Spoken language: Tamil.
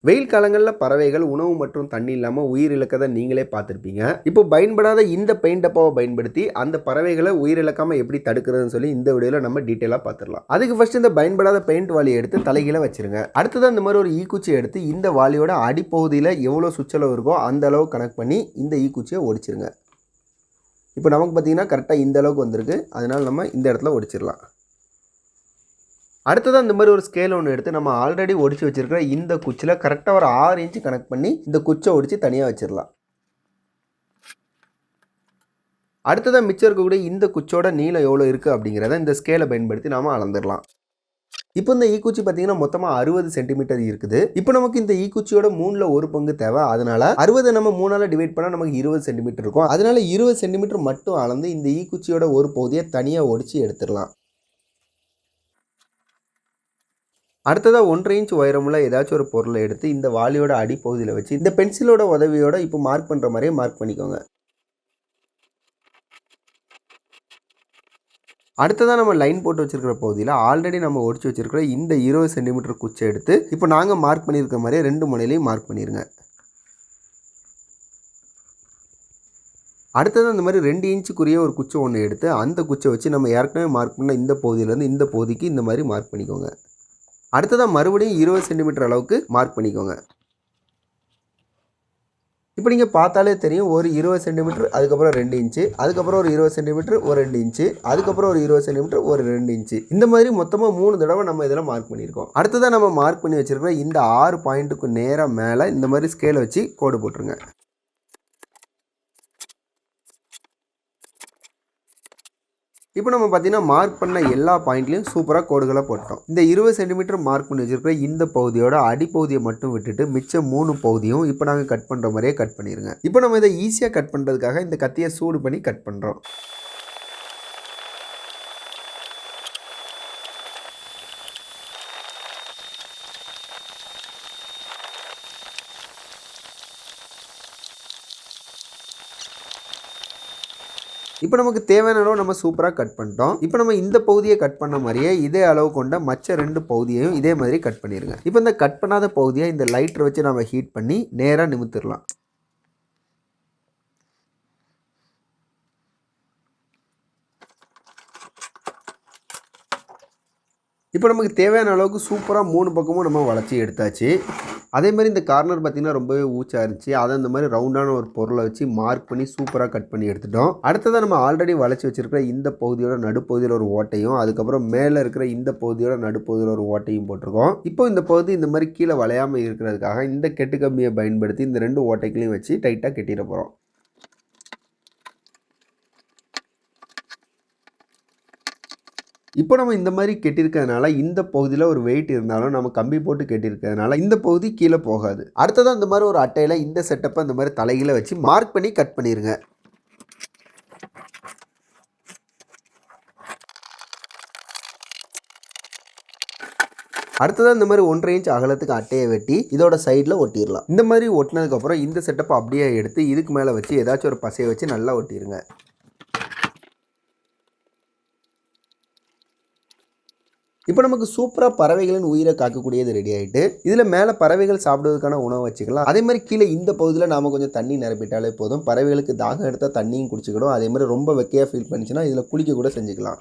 வெயில் காலங்களில் பறவைகள் உணவு மற்றும் தண்ணி இல்லாமல் உயிரிழக்கதை நீங்களே பார்த்துருப்பீங்க. இப்போ பயன்படாத இந்த பெயிண்ட் டப்பாவை பயன்படுத்தி அந்த பறவைகளை உயிரிழக்காமல் எப்படி தடுக்கிறதுன்னு சொல்லி இந்த வீடியோவில் நம்ம டீட்டெயிலாக பார்த்துடலாம். அதுக்கு ஃபர்ஸ்ட் இந்த பயன்படாத பெயிண்ட் வாளியை எடுத்து தலைகீழ வச்சிருங்க. அடுத்ததான் இந்த மாதிரி ஒரு ஈக்குச்சி எடுத்து இந்த வாளியோட அடிப்பகுதியில் எவ்வளோ சுற்றளவு இருக்கோ அந்த அளவு கனெக்ட் பண்ணி இந்த ஈக்குச்சியை ஒடிச்சிருங்க. இப்போ நமக்கு பார்த்தீங்கன்னா கரெக்டாக இந்த அளவுக்கு வந்திருக்கு. அதனால் நம்ம இந்த இடத்துல ஒடிச்சிடலாம். அடுத்ததான் இந்த மாதிரி ஒரு ஸ்கேல் ஒன்று எடுத்து நம்ம ஆல்ரெடி ஒடிச்சு வச்சிருக்கிற இந்த குச்சியில் கரெக்டாக ஒரு 6 இன்ச்சு கனெக்ட் பண்ணி இந்த குச்சை ஒடிச்சு தனியாக வச்சிடலாம். அடுத்ததான் மிச்சம் இருக்கக்கூடிய இந்த குச்சோட நீளம் எவ்வளோ இருக்குது அப்படிங்கிறத இந்த ஸ்கேலை பயன்படுத்தி நாம் அளந்துடலாம். இப்போ இந்த ஈக்குச்சி பார்த்தீங்கன்னா மொத்தமாக 60 சென்டிமீட்டர் இருக்குது. இப்போ நமக்கு இந்த ஈக்குச்சியோட 3ல் 1 பங்கு தேவை. அதனால 60 நம்ம 3ஆல் டிவைட் பண்ணால் நமக்கு 20 சென்டிமீட்டர் இருக்கும். அதனால 20 சென்டிமீட்டர் மட்டும் அளந்து இந்த ஈக்குச்சியோட ஒரு பகுதியை தனியாக ஒடிச்சு எடுத்துடலாம். அடுத்ததாக 1.5 இன்ச் உயரமுள்ள ஏதாச்சும் ஒரு பொருளை எடுத்து இந்த வாளியோட அடிப்பகுதியில் வச்சு இந்த பென்சிலோட உதவியோட இப்போ மார்க் பண்ணுற மாதிரியே மார்க் பண்ணிக்கோங்க. அடுத்ததாக நம்ம லைன் போட்டு வச்சிருக்கிற பகுதியில் ஆல்ரெடி நம்ம ஒடிச்சு வச்சிருக்கிற இந்த 20 சென்டிமீட்டர் குச்சை எடுத்து இப்போ நாங்கள் மார்க் பண்ணியிருக்க மாதிரியே 2 முனையிலையும் மார்க் பண்ணிடுங்க. அடுத்தது இந்த மாதிரி 2 இன்ச்சுக்குரிய ஒரு குச்சை ஒன்று எடுத்து அந்த குச்சை வச்சு நம்ம ஏற்கனவே மார்க் பண்ண இந்த பகுதியிலேருந்து இந்த பகுதிக்கு இந்த மாதிரி மார்க் பண்ணிக்கோங்க. அடுத்ததாக மறுபடியும் 20 சென்டிமீட்டர் அளவுக்கு மார்க் பண்ணிக்கோங்க. இப்போ நீங்கள் பார்த்தாலே தெரியும், ஒரு 20 சென்டிமீட்டர், அதுக்கப்புறம் 2 இன்ச்சு, அதுக்கப்புறம் ஒரு 20 சென்டிமீட்டர், ஒரு 2 இன்ச்சு, அதுக்கப்புறம் ஒரு 20 சென்டிமீட்டர், ஒரு 2 இன்ச்சு. இந்த மாதிரி மொத்தமாக 3 தடவை நம்ம இதில் மார்க் பண்ணியிருக்கோம். அடுத்ததாக நம்ம மார்க் பண்ணி வச்சிருக்கிற இந்த 6 பாயிண்ட்டுக்கு நேராக மேலே இந்த மாதிரி ஸ்கேலை வச்சு கோடு போட்டுருங்க. இப்போ நம்ம பார்த்தீங்கன்னா மார்க் பண்ண எல்லா பாயிண்ட்லையும் சூப்பராக கோடுகளை போட்டோம். இந்த 20 சென்டிமீட்டர் மார்க் பண்ணி வச்சிருக்கிற இந்த பகுதியோட அடிப்பகுதியை மட்டும் விட்டுட்டு மிச்சம் 3 பகுதியும் இப்போ நாங்கள் கட் பண்ணுற மாதிரியே கட் பண்ணிடுங்க. இப்போ நம்ம இதை ஈஸியாக கட் பண்ணுறதுக்காக இந்த கத்தியை சூடு பண்ணி கட் பண்ணுறோம். இப்போ நமக்கு தேவையான அளவு நம்ம சூப்பராக கட் பண்ணிட்டோம். இப்போ நம்ம இந்த பகுதியை கட் பண்ண மாதிரியே இதே அளவு கொண்ட மற்ற 2 பகுதியையும் இதே மாதிரி கட் பண்ணிடுங்க. இப்போ இந்த கட் பண்ணாத பகுதியை இந்த லைட்டரை வச்சு நம்ம ஹீட் பண்ணி நேராக நிமித்திடலாம். இப்போ நமக்கு தேவையான அளவுக்கு சூப்பராக 3 பக்கமும் நம்ம வளைச்சி எடுத்தாச்சு. அதே மாதிரி இந்த கார்னர் பார்த்திங்கன்னா ரொம்பவே ஊச்சாக இருந்துச்சு. அதை இந்த மாதிரி ரவுண்டான ஒரு பொருளை வச்சு மார்க் பண்ணி சூப்பராக கட் பண்ணி எடுத்துட்டோம். அடுத்ததாக நம்ம ஆல்ரெடி வளைச்சி வச்சுருக்கிற இந்த பகுதியோட நடுப்பகுதியில் ஒரு ஓட்டையும், அதுக்கப்புறம் மேலே இருக்கிற இந்த பகுதியோட நடுப்பகுதியில் ஒரு ஓட்டையும் போட்டிருக்கோம். இப்போ இந்த பகுதி இந்த மாதிரி கீழே வளையாமல் இருக்கிறதுக்காக இந்த கெட்டு கம்பியை பயன்படுத்தி இந்த 2 ஓட்டைகளையும் வச்சு டைட்டாக கட்டிட போகிறோம். இப்போ நம்ம இந்த மாதிரி கெட்டிருக்கிறதுனால இந்த பகுதியில் ஒரு வெயிட் இருந்தாலும் நம்ம கம்பி போட்டு கெட்டிருக்கிறதுனால இந்த பகுதி கீழே போகாது. அடுத்ததான் இந்த மாதிரி ஒரு அட்டையில் இந்த செட்டப்பை இந்த மாதிரி தலைகளை வச்சு மார்க் பண்ணி கட் பண்ணிடுங்க. அடுத்ததான் இந்த மாதிரி 1.5 இன்ச் அகலத்துக்கு அட்டையை வெட்டி இதோட சைடில் ஒட்டிடலாம். இந்த மாதிரி ஒட்டினதுக்கப்புறம் இந்த செட்டப்பை அப்படியே எடுத்து இதுக்கு மேலே வச்சு ஏதாச்சும் ஒரு பசையை வச்சு நல்லா ஒட்டிடுங்க. இப்போ நமக்கு சூப்பராக பறவைகளின் உயிரை காக்கக்கூடியது ரெடி ஆகிட்டு, இதில் மேலே பறவைகள் சாப்பிடுவதற்கான உணவு வச்சுக்கலாம். அதே மாதிரி கீழே இந்த பகுதியில் நாம் கொஞ்சம் தண்ணி நிரப்பிட்டாலே போதும். பறவைகளுக்கு தாகம் எடுத்தால் தண்ணியும் குடிச்சிக்கிடும். அதே மாதிரி ரொம்ப வெக்கையாக ஃபீல் பண்ணிச்சுன்னா இதில் குளிக்க கூட செஞ்சுக்கலாம்.